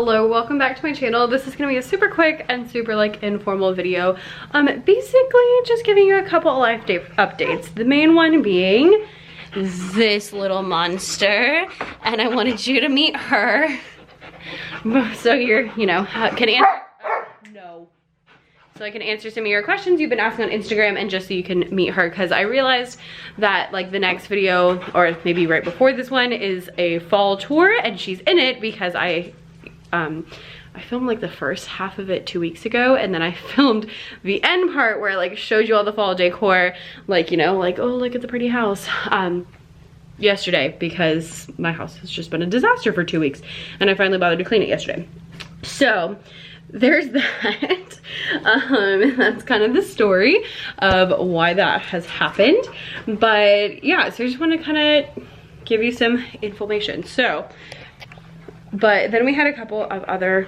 Hello, welcome back to my channel. This is gonna be a super quick and super like informal video. Basically just giving you a couple of life updates. The main one being this little monster, and I wanted you to meet her. So you're, can answer, no. So I can answer some of your questions you've been asking on Instagram, and just so you can meet her, because I realized that like the next video, or maybe right before this one, is a fall tour, and she's in it because I filmed like the first half of it 2 weeks ago, and then I filmed the end part where I like showed you all the fall decor, like, like, oh, look at the pretty house, yesterday, because my house has just been a disaster for 2 weeks, and I finally bothered to clean it yesterday. So there's that. That's kind of the story of why that has happened. But yeah, so I just want to kind of give you some information. So, but then we had a couple of other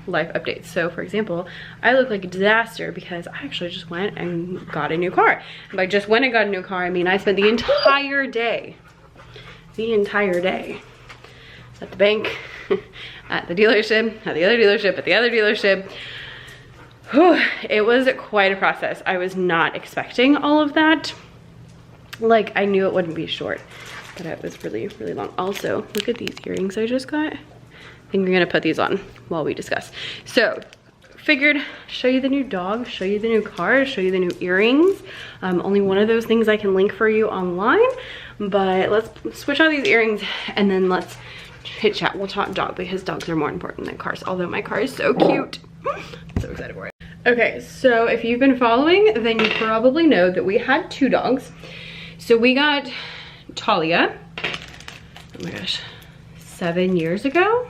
life updates. So for example, I look like a disaster because I actually just went and got a new car. And by just went and got a new car, I mean I spent the entire day at the bank, at the dealership, at the other dealership, at the other dealership. Whew, it was quite a process. I was not expecting all of that. Like, I knew it wouldn't be short, but it was really, really long. Also, look at these earrings I just got. I think we're gonna put these on while we discuss. So, figured show you the new dog, show you the new car, show you the new earrings. Only one of those things I can link for you online, but let's switch out these earrings and then let's chit chat. We'll talk dog because dogs are more important than cars, although my car is so cute. I'm so excited for it. Okay, so if you've been following, then you probably know that we had 2 dogs. So we got Talia, oh my gosh, 7 years ago,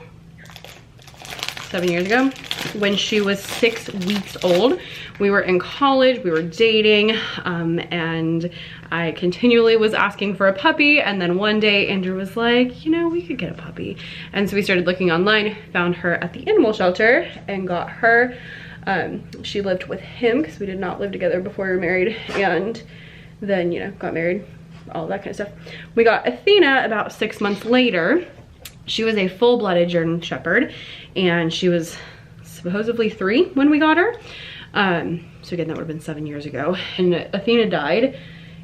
when she was 6 weeks old. We were in college, we were dating, and I continually was asking for a puppy, and then one day Andrew was like, we could get a puppy. And so we started looking online, found her at the animal shelter, and got her. She lived with him because we did not live together before we were married, and then, got married, all that kind of stuff. We got Athena about 6 months later. She was a full-blooded German Shepherd, and she was supposedly 3 when we got her. So again, that would have been 7 years ago. And Athena died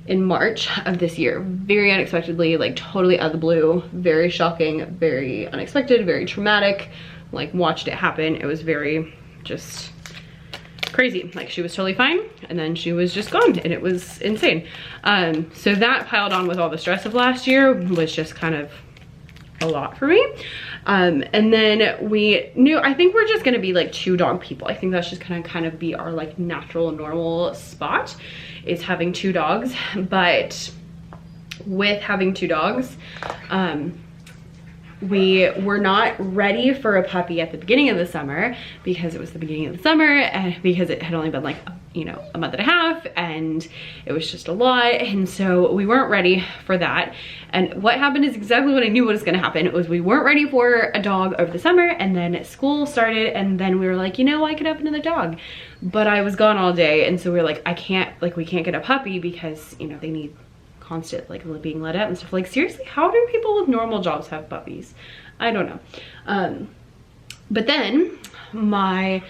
in March of this year, very unexpectedly, like totally out of the blue, very shocking, very unexpected, very traumatic. Like, watched it happen. It was very just crazy. Like, she was totally fine, and then she was just gone, and it was insane. So that piled on with all the stress of last year was just kind of a lot for me. And then we knew, I think we're just gonna be like 2 dog people. I think that's just gonna kind of be our like natural normal spot, is having 2 dogs. But with having 2 dogs, we were not ready for a puppy at the beginning of the summer, because it was the beginning of the summer, and because it had only been like, a month and a half, and it was just a lot, and so we weren't ready for that. And what happened is exactly what I knew was gonna happen. It was, we weren't ready for a dog over the summer, and then school started, and then we were like, I could have another dog. But I was gone all day, and so we were like, we can't get a puppy because, they need constant like being let out and stuff. Like, seriously, how do people with normal jobs have puppies? I don't know. But then my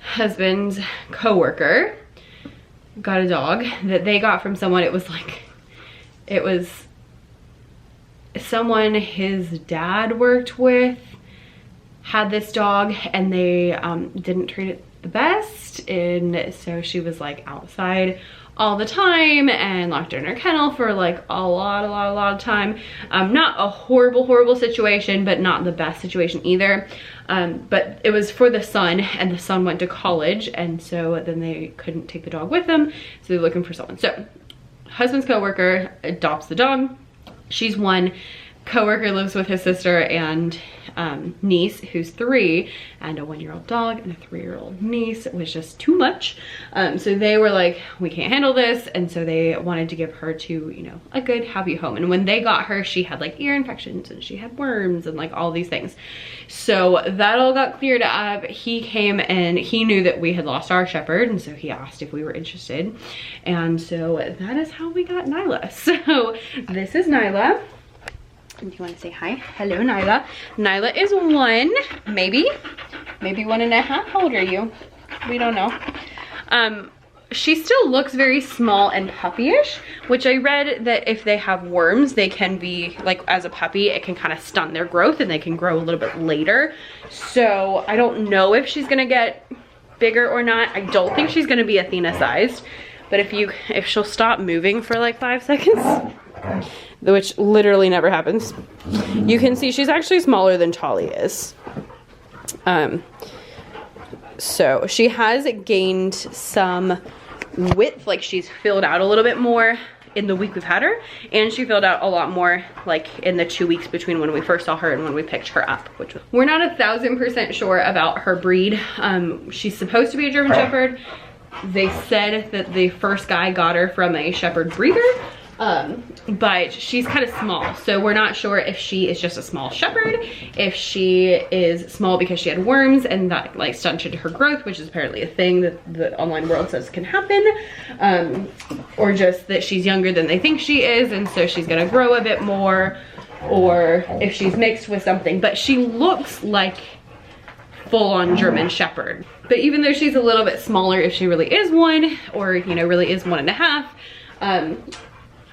husband's coworker got a dog that they got from someone. It was someone his dad worked with had this dog, and they didn't treat it the best, and so she was like outside all the time and locked her in her kennel for like a lot of time. Not a horrible situation, but not the best situation either. But it was for the son, and the son went to college, and so then they couldn't take the dog with them, so they were looking for someone. So husband's coworker adopts the dog. She's 1. Coworker lives with his sister and niece, who's 3, and a 1-year-old dog and a 3-year-old niece. It was just too much. So they were like, we can't handle this, and so they wanted to give her to, a good happy home. And when they got her, she had like ear infections, and she had worms, and like all these things. So that all got cleared up. He came, and he knew that we had lost our shepherd, and so he asked if we were interested. And so that is how we got Nyla. So this is Nyla. Do you want to say hi? Hello, Nyla. Nyla is 1, maybe 1.5. How old are you? We don't know. She still looks very small and puppyish, which I read that if they have worms, they can be, like as a puppy, it can kind of stunt their growth and they can grow a little bit later. So I don't know if she's gonna get bigger or not. I don't think she's gonna be Athena sized, but if she'll stop moving for like 5 seconds, which literally never happens, you can see she's actually smaller than Tolly is. So she has gained some width, like she's filled out a little bit more in the week we've had her, and she filled out a lot more like in the 2 weeks between when we first saw her and when we picked her up, which we're not 1000% sure about her breed. She's supposed to be a German Shepherd. They said that the first guy got her from a Shepherd breeder, but she's kind of small, so we're not sure if she is just a small shepherd, if she is small because she had worms and that like stunted her growth, which is apparently a thing that the online world says can happen, or just that she's younger than they think she is and so she's gonna grow a bit more, or if she's mixed with something. But she looks like full-on German Shepherd. But even though she's a little bit smaller, if she really is 1, or you know, really is 1.5,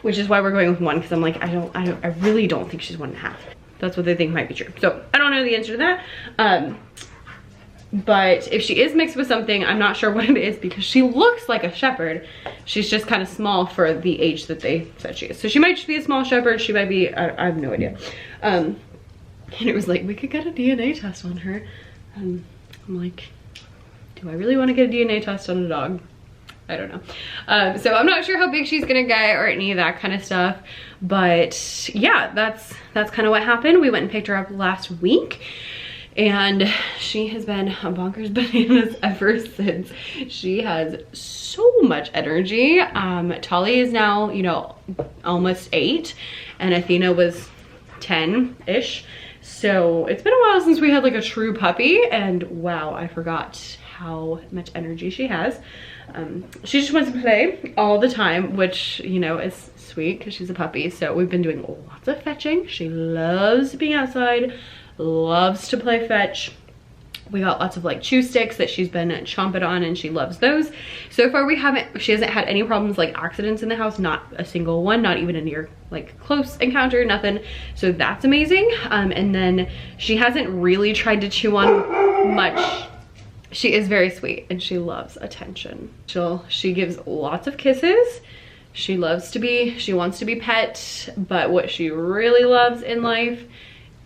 which is why we're going with 1, because I'm like, I really don't think she's 1.5. That's what they think might be true. So I don't know the answer to that. But if she is mixed with something, I'm not sure what it is, because she looks like a shepherd. She's just kind of small for the age that they said she is. So she might just be a small shepherd. She might be, I have no idea. And it was like, we could get a DNA test on her. I'm like, do I really want to get a DNA test on a dog? I don't know. So I'm not sure how big she's gonna get or any of that kind of stuff, but yeah, that's kind of what happened. We went and picked her up last week, and she has been a bonkers bananas ever since. She has so much energy. Tolly is now, you know, almost 8, and Athena was 10-ish. So it's been a while since we had like a true puppy, and wow, I forgot how much energy she has. She just wants to play all the time, which, you know, is sweet because she's a puppy. So we've been doing lots of fetching. She loves being outside, loves to play fetch. We got lots of like chew sticks that she's been chomping on, and she loves those. So far she hasn't had any problems like accidents in the house, not a single one, not even a near like close encounter, nothing. So that's amazing. And then she hasn't really tried to chew on much. She is very sweet and she loves attention. She gives lots of kisses. She wants to be pet, but what she really loves in life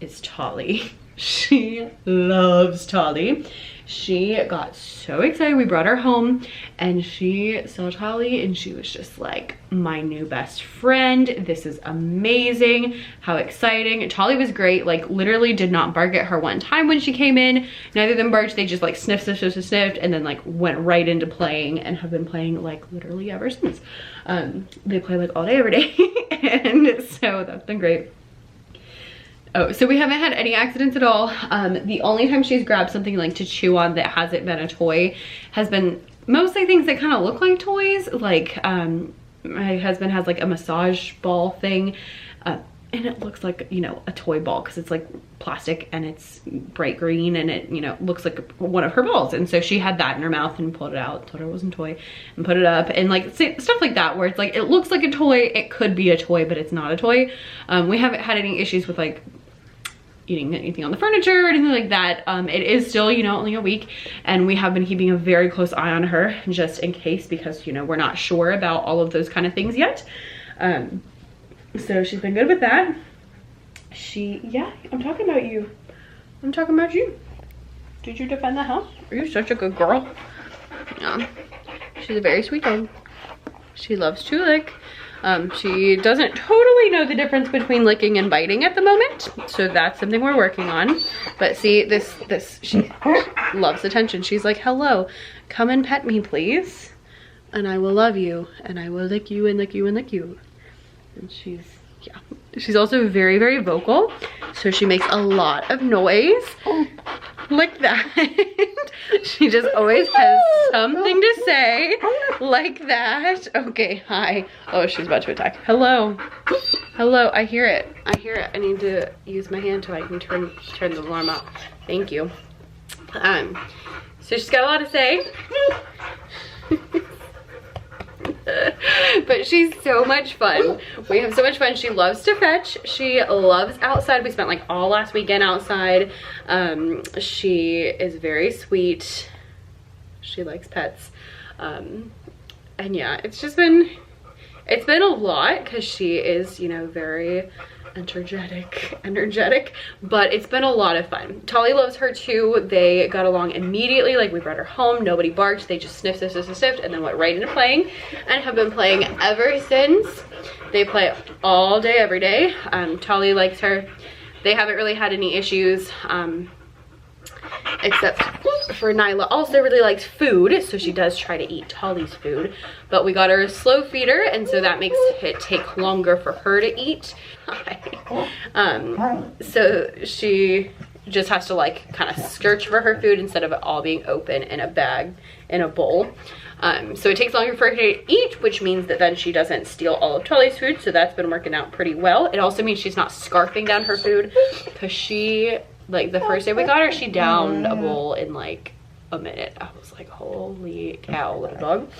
is Tolly. She loves Tolly. She got so excited. We brought her home and she saw Tolly and she was just like, my new best friend. This is amazing. How exciting. Tolly was great. Like literally did not bark at her one time when she came in. Neither of them barked. They just like sniffed, and then like went right into playing and have been playing like literally ever since. They play like all day, every day. And so that's been great. Oh, so we haven't had any accidents at all. The only time she's grabbed something like to chew on that hasn't been a toy has been mostly things that kind of look like toys. Like my husband has like a massage ball thing, and it looks like, you know, a toy ball because it's like plastic and it's bright green and it, you know, looks like one of her balls. And so she had that in her mouth and pulled it out, told her it wasn't a toy, and put it up, and like stuff like that where it's like it looks like a toy, it could be a toy, but it's not a toy. We haven't had any issues with like eating anything on the furniture or anything like that. It is still, you know, only a week, and we have been keeping a very close eye on her just in case, because, you know, we're not sure about all of those kind of things yet. So she's been good with that. Yeah, I'm talking about you. I'm talking about you. Did you defend the house? You're such a good girl. Yeah, she's a very sweet dog. She loves to lick. She doesn't totally know the difference between licking and biting at the moment, so that's something we're working on. But see, she loves attention. She's like, hello, come and pet me, please, and I will love you, and I will lick you and lick you and lick you. And she's also very, very vocal, so she makes a lot of noise like that. She just always has something to say like that. Okay, hi. Oh, she's about to attack. Hello. Hello, I hear it. I hear it. I need to use my hand so I can turn the alarm off. Thank you. So she's got a lot to say. But she's so much fun. We have so much fun. She loves to fetch. She loves outside. We spent like all last weekend outside. She is very sweet. She likes pets. And yeah, it's been a lot because she is, you know, very energetic, but it's been a lot of fun. Tolly loves her too. They got along immediately. Like, we brought her home, nobody barked, they just sniffed, and then went right into playing and have been playing ever since. They play all day, every day. Tolly likes her. They haven't really had any issues, except for Nyla also really likes food, so she does try to eat Tolly's food, but we got her a slow feeder, and so that makes it take longer for her to eat. So she just has to like kind of search for her food instead of it all being open in a bag, in a bowl. So it takes longer for her to eat, which means that then she doesn't steal all of Tolly's food, so that's been working out pretty well. It also means she's not scarfing down her food, because she, like, the first day we got her, she downed a bowl in like a minute. I was like, holy cow, little dog.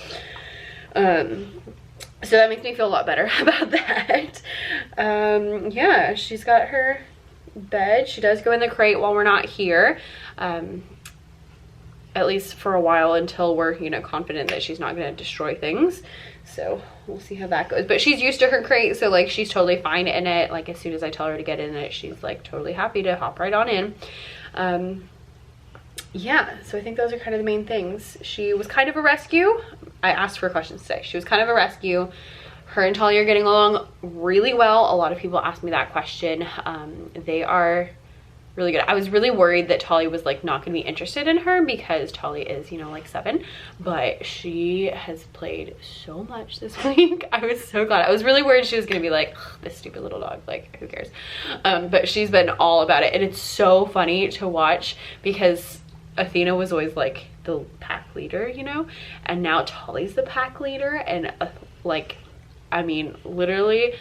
So that makes me feel a lot better about that. Yeah, she's got her bed. She does go in the crate while we're not here, at least for a while, until we're, you know, confident that she's not going to destroy things. So we'll see how that goes, but she's used to her crate, so like she's totally fine in it. Like, as soon as I tell her to get in it, she's like totally happy to hop right on in. Yeah, so I think those are kind of the main things. She was kind of a rescue. I asked for questions today. She was kind of a rescue. Her and Tolly are getting along really well. A lot of people asked me that question. They are really good. I was really worried that Tolly was like not gonna be interested in her, because Tolly is, you know, like 7, but she has played so much this week. I was so glad. I was really worried she was gonna be like, this stupid little dog, like, who cares? But she's been all about it, and it's so funny to watch, because Athena was always like the pack leader, you know, and now Tolly's the pack leader, and like, I mean, literally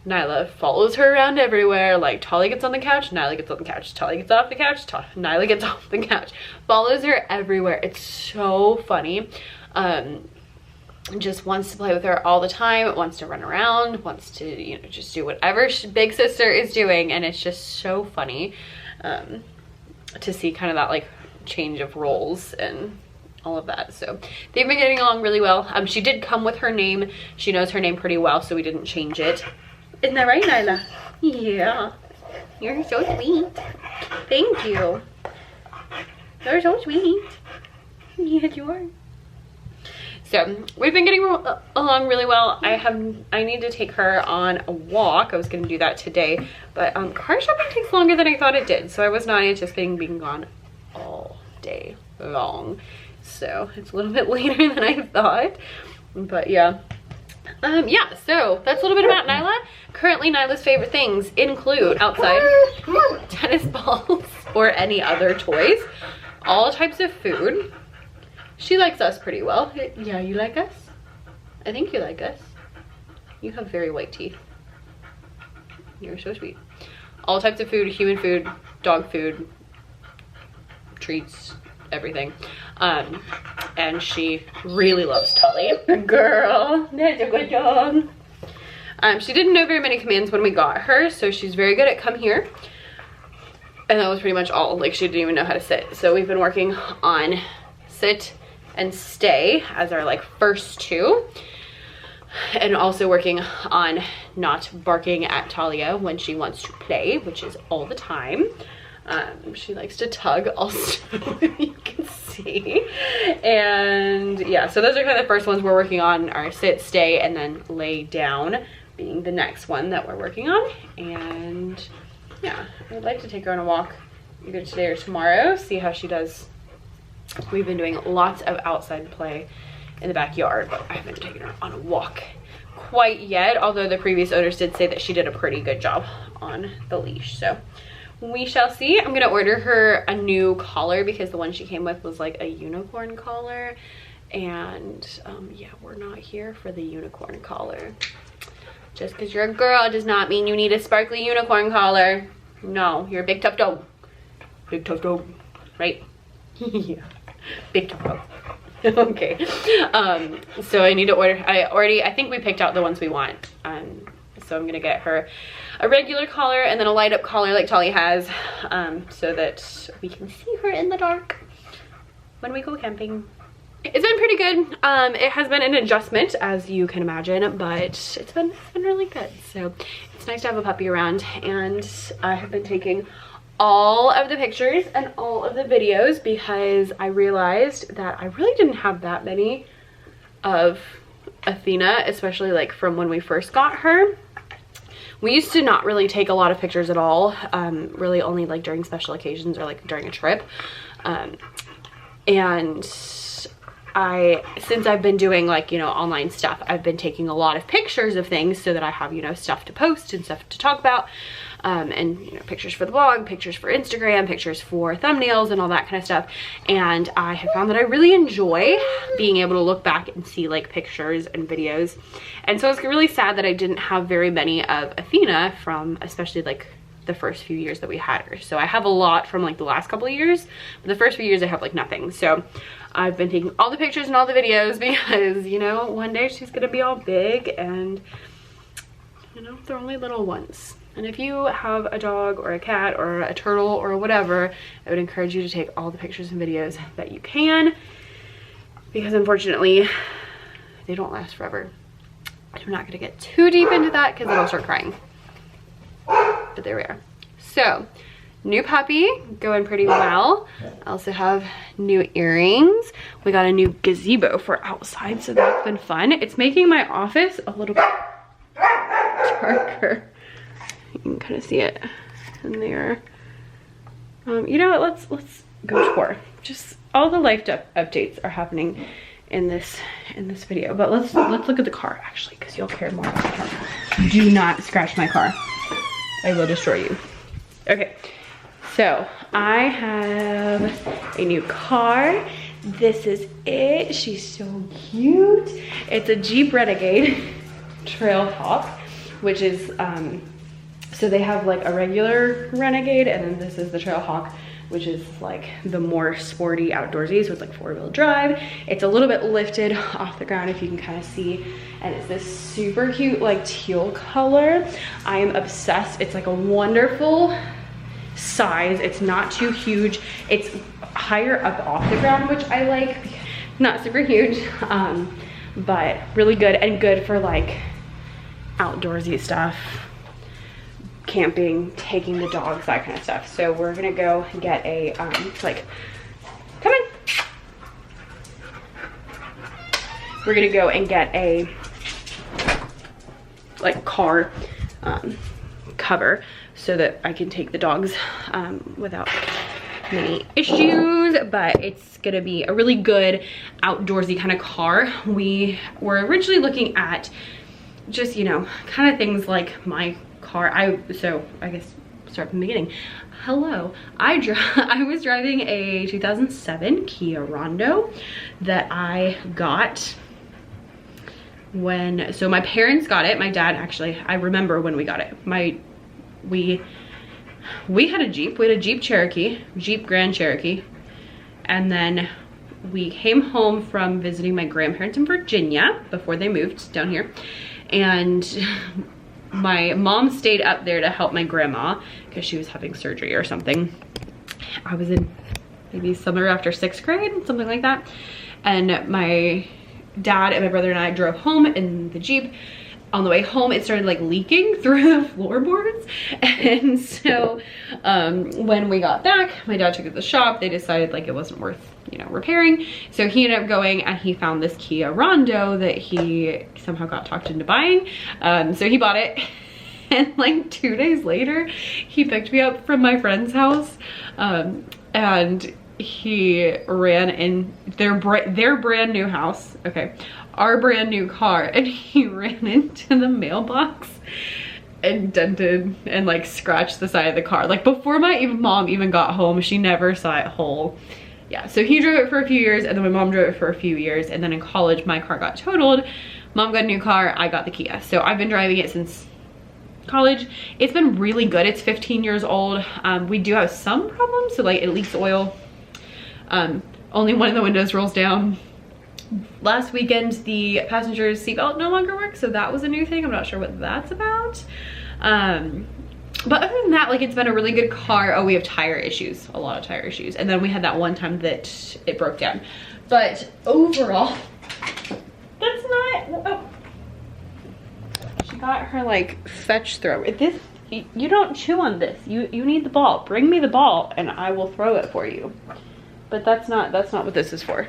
Nyla follows her around everywhere. Like, Tolly gets on the couch, Nyla gets on the couch, Tolly gets off the couch, Nyla gets off the couch, follows her everywhere. It's so funny. Just wants to play with her all the time, wants to run around, wants to, you know, just do whatever big sister is doing, and it's just so funny to see kind of that like change of roles and all of that. So they've been getting along really well. She did come with her name. She knows her name pretty well, so we didn't change it. Isn't that right, Nyla? Yeah. You're so sweet. Thank you. You're so sweet. Yes, you are. So we've been getting along really well. I need to take her on a walk. I was going to do that today, but car shopping takes longer than I thought it did, so I was not anticipating being gone all day long. So it's a little bit later than I thought, but yeah. Yeah, so that's a little bit about Nyla. Currently, Nyla's favorite things include outside, tennis balls, or any other toys, all types of food. She likes us pretty well. Yeah, you like us? I think you like us. You have very white teeth. You're so sweet. All types of food, human food, dog food, treats, everything. And she really loves Tolly. Girl, that's a good dog. She didn't know very many commands when we got her, so she's very good at come here. And that was pretty much all. Like, she didn't even know how to sit. So we've been working on sit and stay as our like first two. And also working on not barking at Talia when she wants to play, which is all the time. She likes to tug also, you can see. And yeah, so those are kind of the first ones we're working on, are sit, stay, and then lay down being the next one that we're working on. And yeah, I'd like to take her on a walk either today or tomorrow, see how she does. We've been doing lots of outside play in the backyard, but I haven't taken her on a walk quite yet, although the previous owners did say that she did a pretty good job on the leash. So we shall see. I'm gonna order her a new collar because the one she came with was like a unicorn collar, and yeah, we're not here for the unicorn collar. Just because you're a girl does not mean you need a sparkly unicorn collar. No, you're a big tough dog. Big tough dog, right? Yeah, big tough dog. Okay, so I need to order, I think we picked out the ones we want. So I'm gonna get her a regular collar and then a light up collar like Tolly has, so that we can see her in the dark when we go camping. It's been pretty good. It has been an adjustment, as you can imagine, but it's been really good. So it's nice to have a puppy around, and I have been taking all of the pictures and all of the videos because I realized that I really didn't have that many of Athena, especially like from when we first got her. We used to not really take a lot of pictures at all, really only like during special occasions or like during a trip. And since I've been doing like, you know, online stuff, I've been taking a lot of pictures of things so that I have, you know, stuff to post and stuff to talk about. And, you know, pictures for the blog, pictures for Instagram, pictures for thumbnails and all that kind of stuff. And I have found that I really enjoy being able to look back and see like pictures and videos. And so it's really sad that I didn't have very many of Athena from especially like the first few years that we had her. So I have a lot from like the last couple of years, but the first few years I have like nothing. So I've been taking all the pictures and all the videos because, you know, one day she's gonna be all big and, you know, they're only little ones. And if you have a dog or a cat or a turtle or whatever, I would encourage you to take all the pictures and videos that you can, because unfortunately they don't last forever. I'm not gonna get too deep into that because then I'll start crying. But there we are. So, new puppy, going pretty well. I also have new earrings. We got a new gazebo for outside, so that's been fun. It's making my office a little bit darker. You can kind of see it in there. You know what, let's go tour. Just all the life updates are happening in this video. But let's look at the car actually, because you'll care more about the car. Do not scratch my car. I will destroy you. Okay, so I have a new car. This is it. She's so cute. It's a Jeep Renegade Trailhawk, which is, so they have like a regular Renegade, and then this is the Trailhawk, which is like the more sporty outdoorsy, so it's like 4-wheel drive. It's a little bit lifted off the ground, if you can kind of see, and it's this super cute like teal color. I am obsessed. It's like a wonderful size. It's not too huge. It's higher up off the ground, which I like. Not super huge, but really good, and good for like outdoorsy stuff, camping, taking the dogs, that kind of stuff. So we're gonna go get a like, come in. We're gonna go and get a like car cover so that I can take the dogs without many issues. But it's gonna be a really good outdoorsy kind of car. We were originally looking at just, you know, kind of things like my car. So I guess start from the beginning. Hello, I was driving a 2007 Kia Rondo that I got when, so my parents got it. My dad actually, I remember when we got it. We had a Jeep. We had a Jeep Cherokee, Jeep Grand Cherokee, and then we came home from visiting my grandparents in Virginia before they moved down here, and my mom stayed up there to help my grandma because she was having surgery or something. I was in maybe summer after 6th grade, something like that. And my dad and my brother and I drove home in the Jeep. On the way home, it started like leaking through the floorboards. And so when we got back, my dad took it to the shop. They decided like it wasn't worth, you know, repairing. So he ended up going and he found this Kia Rondo that he somehow got talked into buying. So he bought it. And like 2 days later, he picked me up from my friend's house. And he ran in their brand new house. Okay. Our brand new car, and he ran into the mailbox and dented and like scratched the side of the car. Like before my mom even got home, she never saw it whole. Yeah, so he drove it for a few years, and then my mom drove it for a few years, and then in college my car got totaled Mom got a new car, I got the Kia. So I've been driving it since college. It's been really good. It's 15 years old. We do have some problems, so like it leaks oil. Only one of the windows rolls down. Last weekend, the passenger's seatbelt no longer works, so that was a new thing. I'm not sure what that's about. But other than that, like, it's been a really good car. Oh, we have tire issues, a lot of tire issues. And then we had that one time that it broke down. But overall, that's not, oh. She got her like fetch throw. This, you don't chew on this. You need the ball. Bring me the ball and I will throw it for you. But that's not what this is for.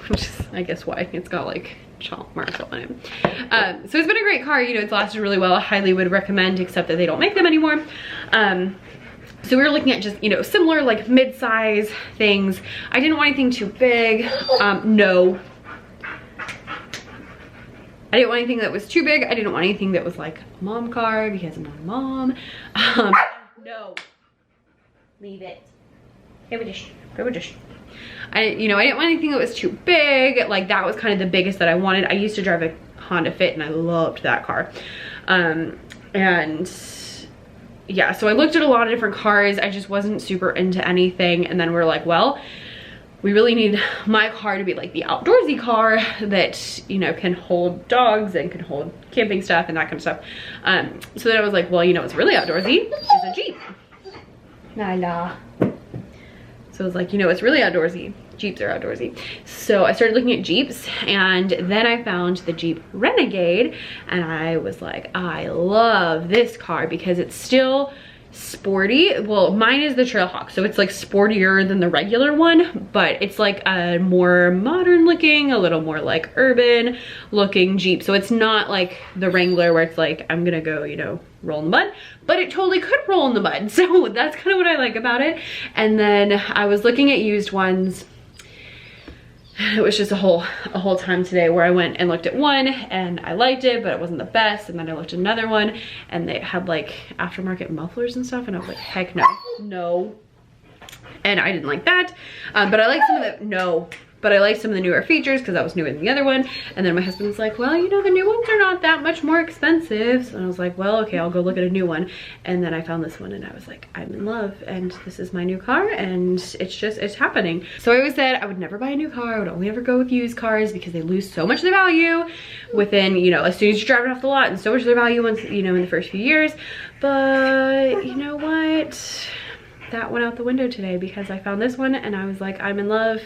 Which is, I guess, why it's got like chalk marks on it. So it's been a great car. You know, it's lasted really well. I highly would recommend, except that they don't make them anymore. So we were looking at just, you know, similar like mid-size things. I didn't want anything too big. No. I didn't want anything that was too big. I didn't want anything that was like a mom car because I'm not a mom. No. Leave it. Grab a dish. Grab a dish. I didn't want anything that was too big. Like that was kind of the biggest that I wanted. I used to drive a Honda Fit and I loved that car. And yeah, so I looked at a lot of different cars. I just wasn't super into anything. And then we're like, well, we really need my car to be like the outdoorsy car that, you know, can hold dogs and can hold camping stuff and that kind of stuff. So then I was like, well, you know, what's really outdoorsy is a Jeep. Nala. So I was like, you know, it's really outdoorsy. Jeeps are outdoorsy. So I started looking at Jeeps and then I found the Jeep Renegade and I was like, I love this car because it's still sporty. Well, mine is the Trailhawk, so it's like sportier than the regular one, but it's like a more modern looking, a little more like urban looking Jeep. So it's not like the Wrangler where it's like, I'm gonna go, you know, roll in the mud, but it totally could roll in the mud. So that's kind of what I like about it. And then I was looking at used ones. It was just a whole time today where I went and looked at one and I liked it, but it wasn't the best. And then I looked at another one and they had like aftermarket mufflers and stuff. And I was like, heck no, no. And I didn't like that. But I liked some of the, no. But I liked some of the newer features because that was newer than the other one. And then my husband was like, well, you know, the new ones are not that much more expensive. So I was like, well, okay, I'll go look at a new one. And then I found this one and I was like, I'm in love and this is my new car and it's happening. So I always said I would never buy a new car. I would only ever go with used cars because they lose so much of their value within, you know, as soon as you drive it off the lot, and so much of their value once, you know, in the first few years. But you know what? That went out the window today because I found this one and I was like, I'm in love.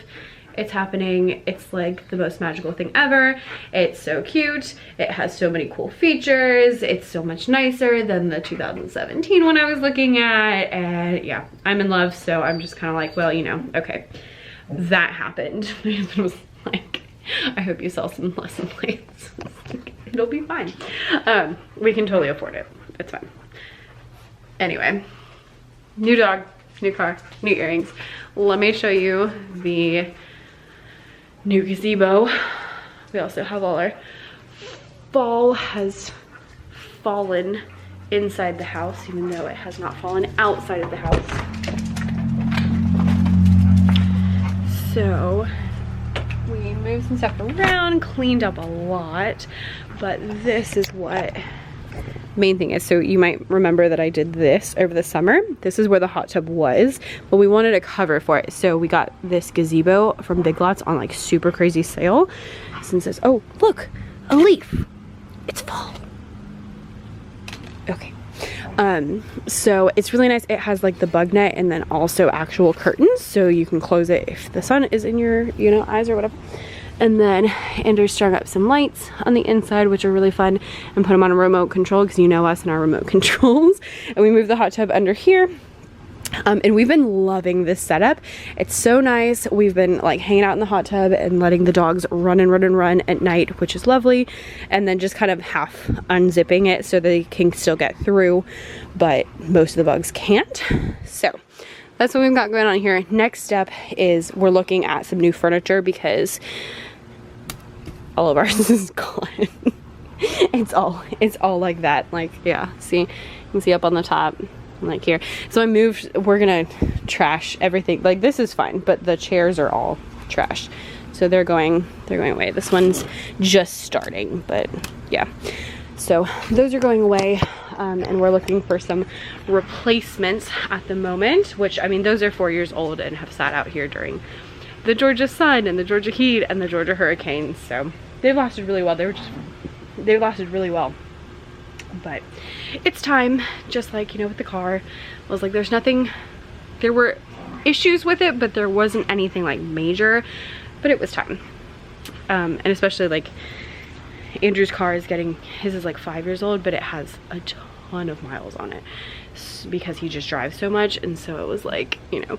It's happening. It's like the most magical thing ever. It's so cute. It has so many cool features. It's so much nicer than the 2017 one I was looking at. And yeah, I'm in love. So I'm just kind of like, well, you know, okay, that happened. My husband was like, I hope you sell some lesson plates. It'll be fine. We can totally afford it. It's fine. Anyway, new dog, new car, new earrings. Let me show you the new gazebo. We also have all our fall has fallen inside the house, even though it has not fallen outside of the house. So we moved some stuff around, cleaned up a lot, but this is what main thing is. So you might remember that I did this over the summer. This is where the hot tub was, but we wanted a cover for it. So we got this gazebo from Big Lots on like super crazy sale. Since this, oh look, a leaf. It's fall. Okay. So it's really nice. It has like the bug net and then also actual curtains, so you can close it if the sun is in your, you know, eyes or whatever. And then Andrew strung up some lights on the inside, which are really fun, and put them on a remote control because you know us and our remote controls. And we moved the hot tub under here. And we've been loving this setup. It's so nice. We've been like hanging out in the hot tub and letting the dogs run and run and run at night, which is lovely. And then just kind of half unzipping it so they can still get through, but most of the bugs can't. So that's what we've got going on here. Next step is we're looking at some new furniture because all of ours is gone. It's all like that. Like, yeah, see, you can see up on the top, like here. So I moved, we're gonna trash everything. Like this is fine, but the chairs are all trash. So they're going away. This one's just starting, but yeah. So those are going away, and we're looking for some replacements at the moment, which, I mean, those are 4 years old and have sat out here during the Georgia sun and the Georgia heat and the Georgia hurricane. So they've lasted really well. They've lasted really well. But it's time, just like, you know, with the car. I was like, there were issues with it, but there wasn't anything like major, but it was time. And especially like Andrew's car is his is like 5 years old, but it has a ton of miles on it because he just drives so much. And so it was like, you know,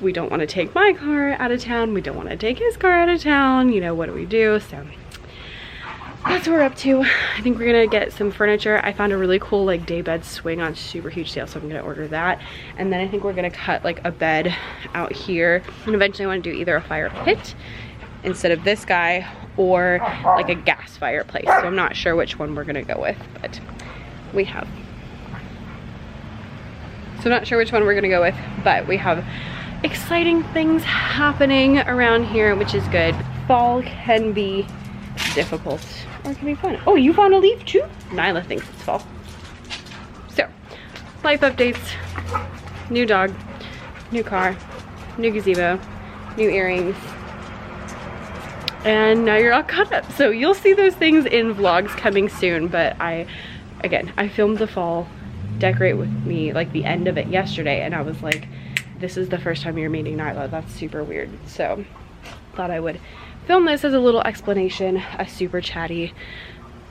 we don't want to take my car out of town, we don't want to take his car out of town, you know, what do we do? So that's what we're up to. I think we're gonna get some furniture. I found a really cool like day bed swing on super huge sale, so I'm gonna order that. And then I think we're gonna cut like a bed out here, and eventually I want to do either a fire pit instead of this guy or like a gas fireplace. So I'm not sure which one we're gonna go with, but we have exciting things happening around here, which is good. Fall can be difficult or it can be fun. Oh, you found a leaf too? Nyla thinks it's fall. So, life updates, new dog, new car, new gazebo, new earrings, and now you're all caught up. So you'll see those things in vlogs coming soon, but I filmed the fall decorate with me like the end of it yesterday, and I was like, this is the first time you're meeting Nyla. That's super weird. So thought I would film this as a little explanation, a super chatty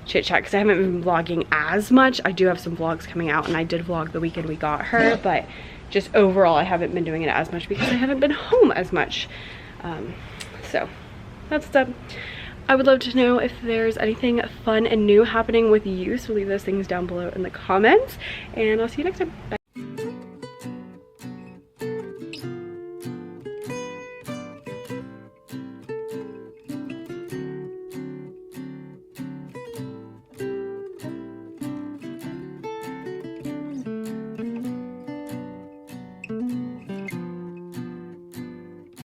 chit chat, because I haven't been vlogging as much. I do have some vlogs coming out, and I did vlog the weekend we got her, but just overall I haven't been doing it as much because I haven't been home as much. So that's stuff. I would love to know if there's anything fun and new happening with you, so leave those things down below in the comments, and I'll see you next time. Bye.